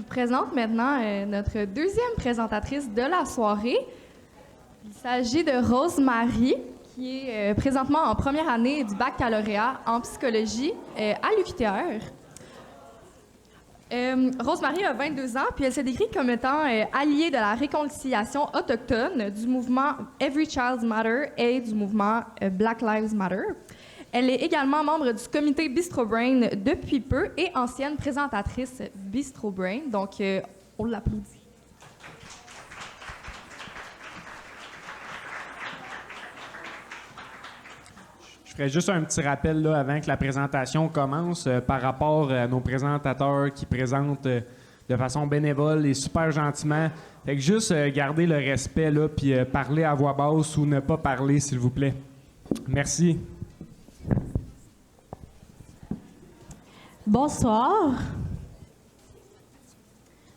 présente maintenant notre deuxième présentatrice de la soirée. Il s'agit de Rose-Marie, qui est présentement en première année du baccalauréat en psychologie à l'UQTR. Rose-Marie a 22 ans, puis elle se décrit comme étant alliée de la réconciliation autochtone, du mouvement Every Child Matter et du mouvement Black Lives Matter. Elle est également membre du comité Bistro Brain depuis peu et ancienne présentatrice Bistro Brain. Donc, on l'applaudit. Je ferai juste un petit rappel là, avant que la présentation commence par rapport à nos présentateurs qui présentent de façon bénévole et super gentiment. Fait que juste garder le respect là, puis parler à voix basse ou ne pas parler, s'il vous plaît. Merci. Bonsoir.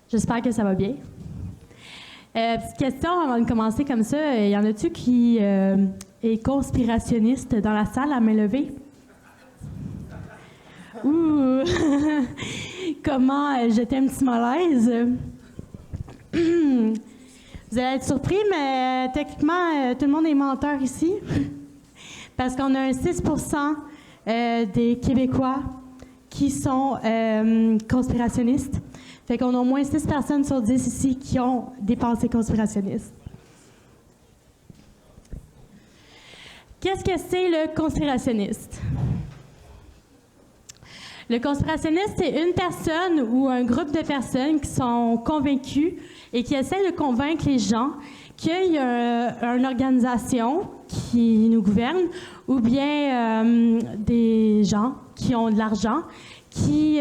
J'espère que ça va bien. Petite question avant de commencer comme ça. Y en a-tu qui est conspirationniste dans la salle à main levée? Ouh! Comment jeter un petit malaise? Vous allez être surpris, mais techniquement, tout le monde est menteur ici. Parce qu'on a un 6% des Québécois qui sont conspirationnistes. Fait qu'on a au moins 6 personnes sur 10 ici qui ont des pensées conspirationnistes. Qu'est-ce que c'est le conspirationniste? Le conspirationniste, c'est une personne ou un groupe de personnes qui sont convaincus et qui essaient de convaincre les gens qu'il y a une organisation qui nous gouverne ou bien des gens qui ont de l'argent qui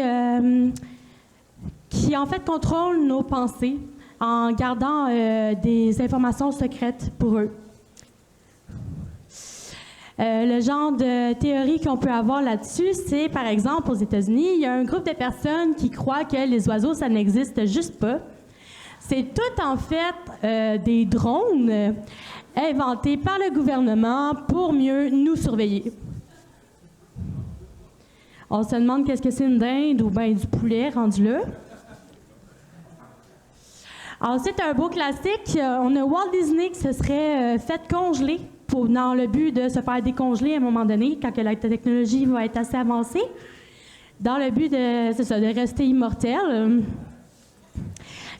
en fait contrôlent nos pensées en gardant des informations secrètes pour eux. Le genre de théorie qu'on peut avoir là-dessus, c'est par exemple aux États-Unis, il y a un groupe de personnes qui croient que les oiseaux, ça n'existe juste pas. C'est tout en fait des drones inventés par le gouvernement pour mieux nous surveiller. On se demande qu'est-ce que c'est une dinde ou bien du poulet rendu là. Ensuite, un beau classique, on a Walt Disney qui se serait fait congeler dans le but de se faire décongeler à un moment donné, quand que la technologie va être assez avancée, dans le but de rester immortel.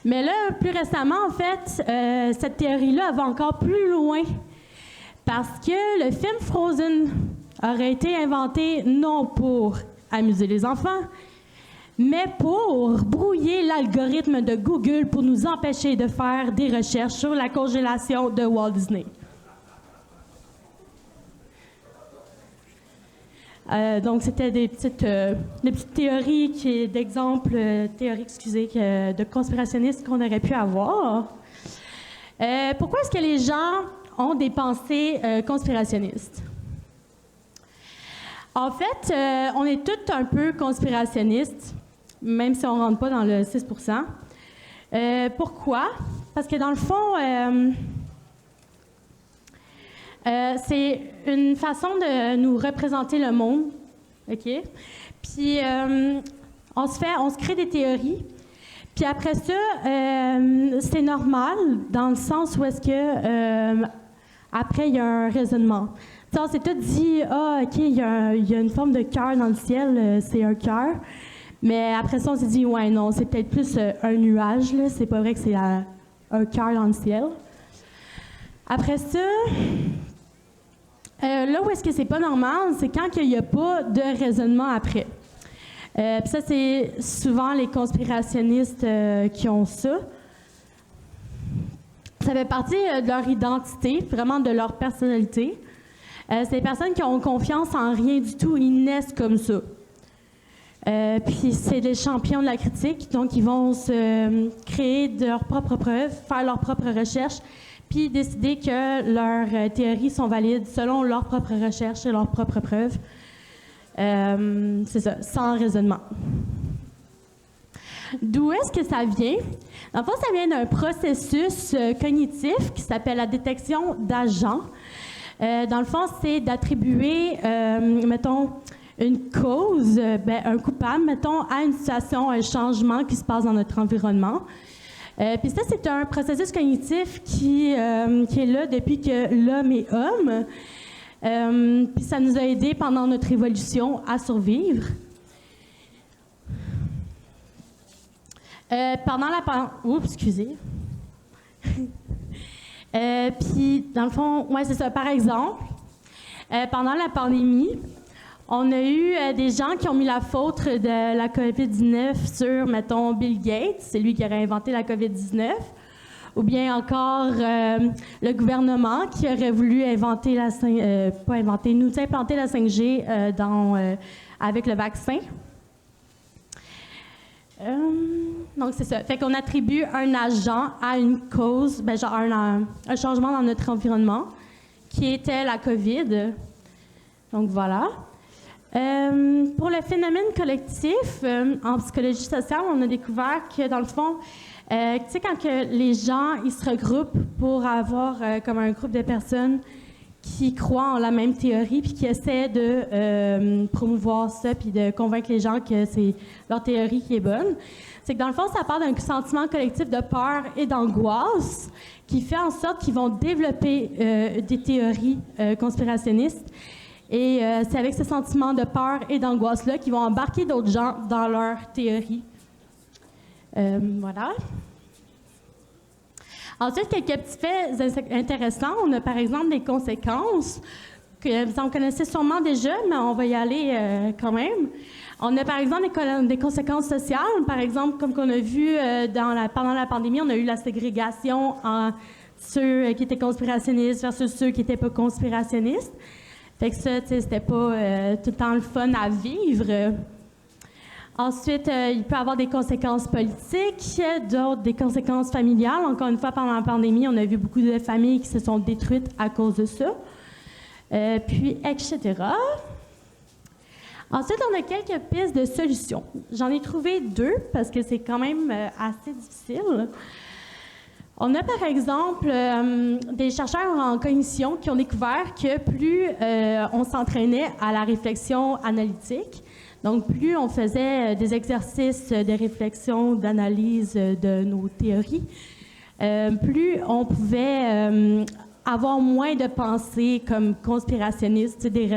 Mais là, plus récemment, en fait, cette théorie-là va encore plus loin, parce que le film Frozen aurait été inventé non pour amuser les enfants, mais pour brouiller l'algorithme de Google pour nous empêcher de faire des recherches sur la congélation de Walt Disney. Donc, c'était des petites théories d'exemples, de conspirationnistes qu'on aurait pu avoir. Pourquoi est-ce que les gens ont des pensées conspirationnistes? En fait, on est tous un peu conspirationnistes, même si on ne rentre pas dans le 6%. Pourquoi? Parce que dans le fond, c'est une façon de nous représenter le monde, OK? Puis, on se crée des théories. Puis après ça, c'est normal dans le sens où est-ce que, après, il y a un raisonnement. T'sais, on s'est tout dit, OK, il y a une forme de cœur dans le ciel, c'est un cœur. Mais après ça, on s'est dit, ouais, non, c'est peut-être plus un nuage, là. C'est pas vrai que c'est un cœur dans le ciel. Après ça, là où est-ce que c'est pas normal, c'est quand il n'y a pas de raisonnement après. Puis ça, c'est souvent les conspirationnistes qui ont ça. Ça fait partie de leur identité, vraiment de leur personnalité. C'est des personnes qui ont confiance en rien du tout, ils naissent comme ça. Puis c'est des champions de la critique, donc ils vont se créer de leurs propres preuves, faire leurs propres recherches, puis décider que leurs théories sont valides selon leurs propres recherches et leurs propres preuves. C'est ça, sans raisonnement. D'où est-ce que ça vient? En fait, ça vient d'un processus cognitif qui s'appelle la détection d'agents. Dans le fond, c'est d'attribuer, mettons, une cause, un coupable, mettons, à une situation, un changement qui se passe dans notre environnement. Puis ça, c'est un processus cognitif qui est là depuis que l'homme est homme. Puis ça nous a aidés pendant notre évolution à survivre. Pendant la Oups, excusez. Puis, dans le fond, ouais, c'est ça. Par exemple, pendant la pandémie, on a eu des gens qui ont mis la faute de la COVID-19 sur, mettons, Bill Gates, c'est lui qui aurait inventé la COVID-19, ou bien encore le gouvernement qui aurait voulu inventer nous implanter la 5G avec le vaccin. Donc, c'est ça. Fait qu'on attribue un agent à une cause, genre un changement dans notre environnement, qui était la COVID. Donc, voilà. Pour le phénomène collectif, en psychologie sociale, on a découvert que, dans le fond, tu sais, quand que les gens ils se regroupent pour avoir comme un groupe de personnes qui croient en la même théorie puis qui essaient de promouvoir ça puis de convaincre les gens que c'est leur théorie qui est bonne, c'est que dans le fond, ça part d'un sentiment collectif de peur et d'angoisse qui fait en sorte qu'ils vont développer des théories conspirationnistes. Et c'est avec ce sentiment de peur et d'angoisse-là qu'ils vont embarquer d'autres gens dans leur théorie. Voilà. Ensuite, quelques petits faits intéressants. On a par exemple des conséquences que vous en connaissez sûrement déjà, mais on va y aller quand même. On a par exemple des conséquences sociales. Par exemple, comme qu'on a vu pendant la pandémie, on a eu la ségrégation en ceux qui étaient conspirationnistes versus ceux qui n'étaient pas conspirationnistes. Fait que ça, c'était pas tout le temps le fun à vivre. Ensuite, il peut y avoir des conséquences politiques, d'autres des conséquences familiales. Encore une fois, pendant la pandémie, on a vu beaucoup de familles qui se sont détruites à cause de ça. Puis, etc. Ensuite, on a quelques pistes de solutions. J'en ai trouvé 2 parce que c'est quand même assez difficile. On a par exemple des chercheurs en cognition qui ont découvert que plus on s'entraînait à la réflexion analytique, donc plus on faisait des exercices de réflexion, d'analyse de nos théories, plus on pouvait avoir moins de pensées comme conspirationnistes, des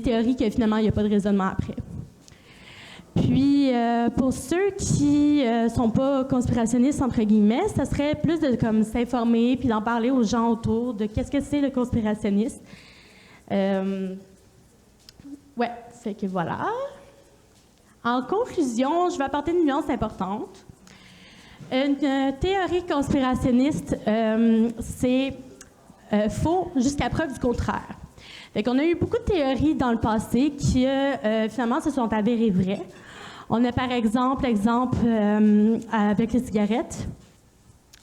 théories que finalement il n'y a pas de raisonnement après. Puis, pour ceux qui sont pas conspirationnistes, entre guillemets, ça serait plus de comme s'informer puis d'en parler aux gens autour de qu'est-ce que c'est le conspirationniste. Ouais, fait que voilà. En conclusion, je vais apporter une nuance importante. Une théorie conspirationniste, c'est faux jusqu'à preuve du contraire. Fait qu'on a eu beaucoup de théories dans le passé qui, finalement, se sont avérées vraies. On a par exemple avec les cigarettes.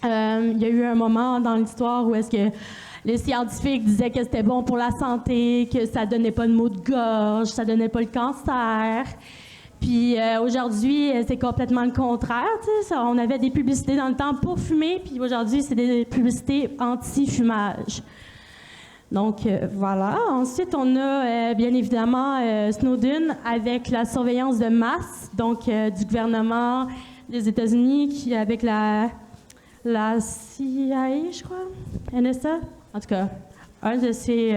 Il y a eu un moment dans l'histoire où est-ce que les scientifiques disaient que c'était bon pour la santé, que ça donnait pas de maux de gorge, ça donnait pas le cancer. Puis aujourd'hui, c'est complètement le contraire. On avait des publicités dans le temps pour fumer, puis aujourd'hui, c'est des publicités anti-fumage. Donc, voilà. Ensuite, on a bien évidemment Snowden avec la surveillance de masse, donc du gouvernement des États-Unis, qui avec la CIA, je crois, NSA, en tout cas, un de ces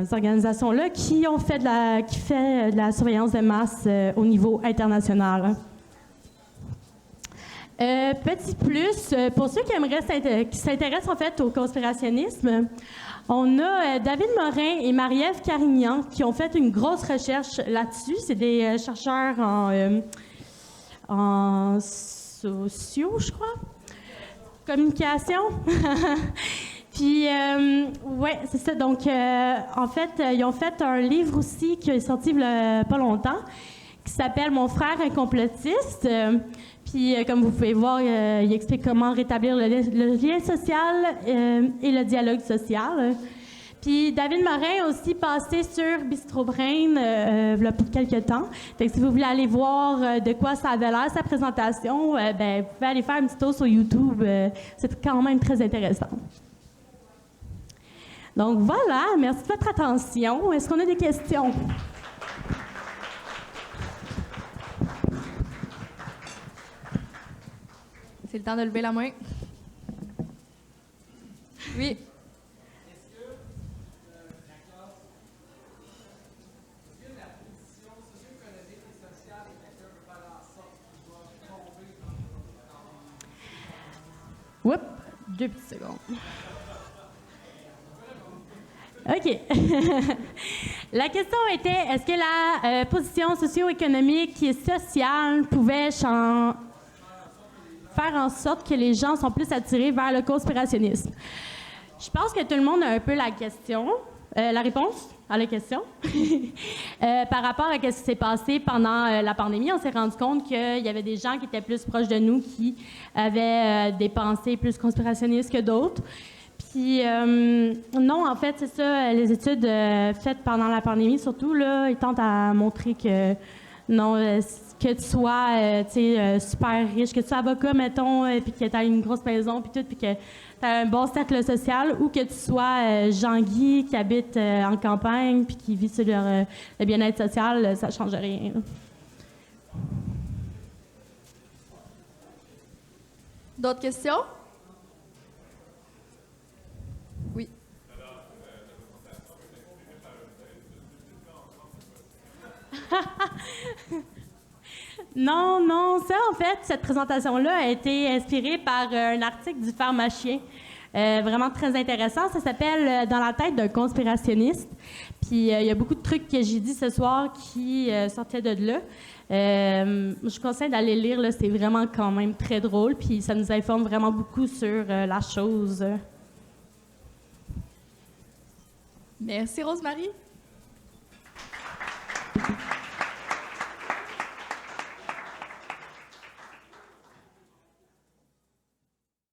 organisations-là qui fait de la surveillance de masse au niveau international. Petit plus, pour ceux qui s'intéressent en fait au conspirationnisme, on a David Morin et Marie-Ève Carignan qui ont fait une grosse recherche là-dessus. C'est des chercheurs en sociaux, je crois, communication. Puis, ouais, c'est ça. Donc, en fait, ils ont fait un livre aussi qui est sorti il y a pas longtemps, qui s'appelle « Mon frère est complotiste ». Puis, comme vous pouvez voir, il explique comment rétablir le lien social et le dialogue social. Puis, David Morin a aussi passé sur Bistro Brain pour quelques temps. Fait que si vous voulez aller voir de quoi ça avait l'air, sa présentation, vous pouvez aller faire un petit tour sur YouTube. C'est quand même très intéressant. Donc voilà, merci de votre attention. Est-ce qu'on a des questions? C'est le temps de lever la main. Oui. Oups, 2 petites secondes. OK. La question était, est-ce que la position socio-économique et sociale pouvait faire en sorte que les gens sont plus attirés vers le conspirationnisme? Je pense que tout le monde a un peu la réponse à la question. Par rapport à ce qui s'est passé pendant la pandémie, on s'est rendu compte qu'il y avait des gens qui étaient plus proches de nous qui avaient des pensées plus conspirationnistes que d'autres. Puis, non, en fait, c'est ça, les études faites pendant la pandémie, surtout, là, ils tentent à montrer que, non, que tu sois, super riche, que tu sois avocat, mettons, puis que tu as une grosse maison, puis tout, puis que tu as un bon cercle social, ou que tu sois Jean-Guy, qui habite en campagne, puis qui vit sur le bien-être social, ça ne change rien. D'autres questions? Oui. Non, ça, en fait, cette présentation-là a été inspirée par un article du Pharmacien, vraiment très intéressant. Ça s'appelle « Dans la tête d'un conspirationniste ». Puis, il y a beaucoup de trucs que j'ai dit ce soir qui sortaient de là. Je conseille d'aller lire, là, c'est vraiment quand même très drôle, puis ça nous informe vraiment beaucoup sur la chose. Merci, Rosemary.